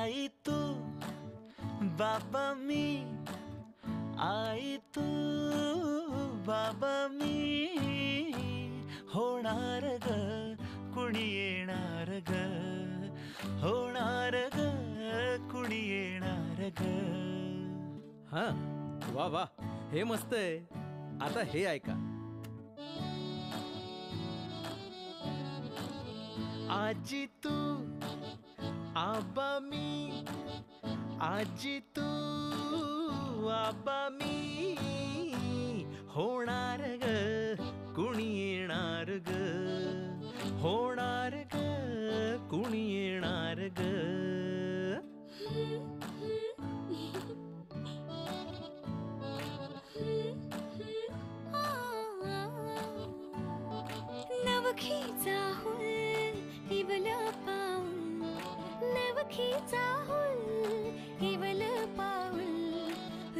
आई तू बाबा मी, आई तू बाबा मी, होणार ग कुणी येणार ग, होणार ग कुणी येणार ग. हा वा वा, हे मस्त आहे. आता हे ऐका. आजी तू आबा मी, आजी तू आबा मी, होणार ग कुणी येणार ग, होणार ग कुणी येणार ग. नवखीचा हुल इवल पाऊल, नवखीचा हुल इवल पाऊल,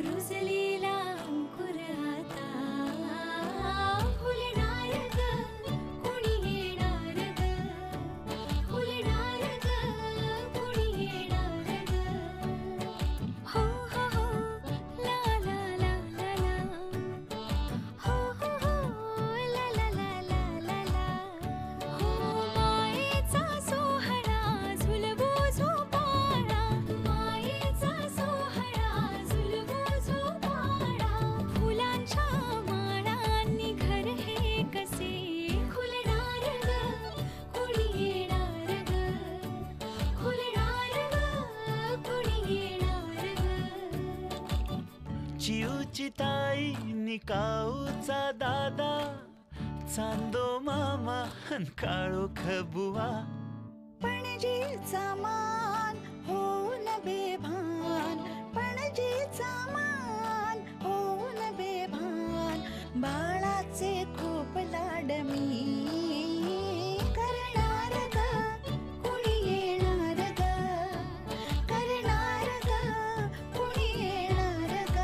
रुजलेला अंकुर आता फुलणार ग कुणी येणार ग, फुलणार ग कुणी येणार ग. हो हो हो ला ला ला ला ला, हो हो हो ला ला ला ला ला ला. हो मायेचा सोहळा झुलवू झोपाळा, मायेचा सोहळा झुलवू झोपाळा, फुलांच्या माळांनी घर हे कसे खुलणार ग कुणी येणार ग, खुलणार ग कुणी येणार ग. चिऊची ताई निकाऊचा दादा, चांदो मामा अन काळोख बुवा, पणजीचा मान होऊन बेभान, पणजीचा मान होऊन बेभान, बाळाचे खूप लाड मी करणार ग कुणी येणार ग, करणार ग कुणी येणार ग.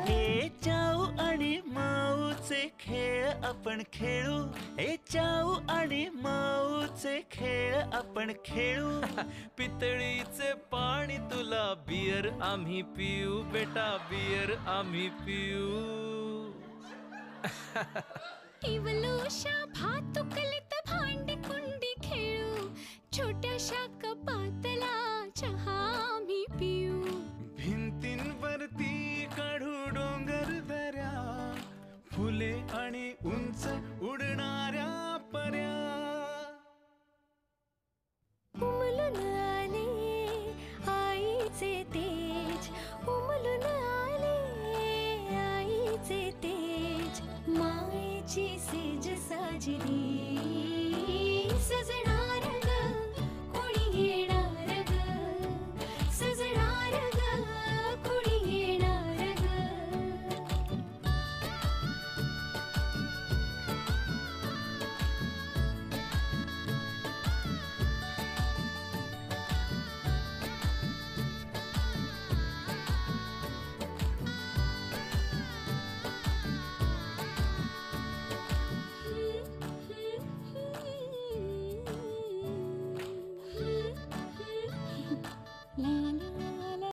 हे चाऊ आणि माऊचे खेळ आपण खेळू, हे चाऊ आणि माऊचे खेळ आपण खेळू. पितळीचे पाणी तुला, बियर आम्ही पिऊ बेटा, बियर आम्ही पिऊ. इवलूशा भातुकलीत भांडी कुंडी खेळू, छोट्याशा कपातला चहा आम्ही पिऊ. भिंतींवरती काढू डोंगर दऱ्या, फुले आणि उंच उडणाऱ्या पर्या. उमलून आले आईचे तेज, उमलून आले आईचे तेज, मायेची सेज साजरी सजणार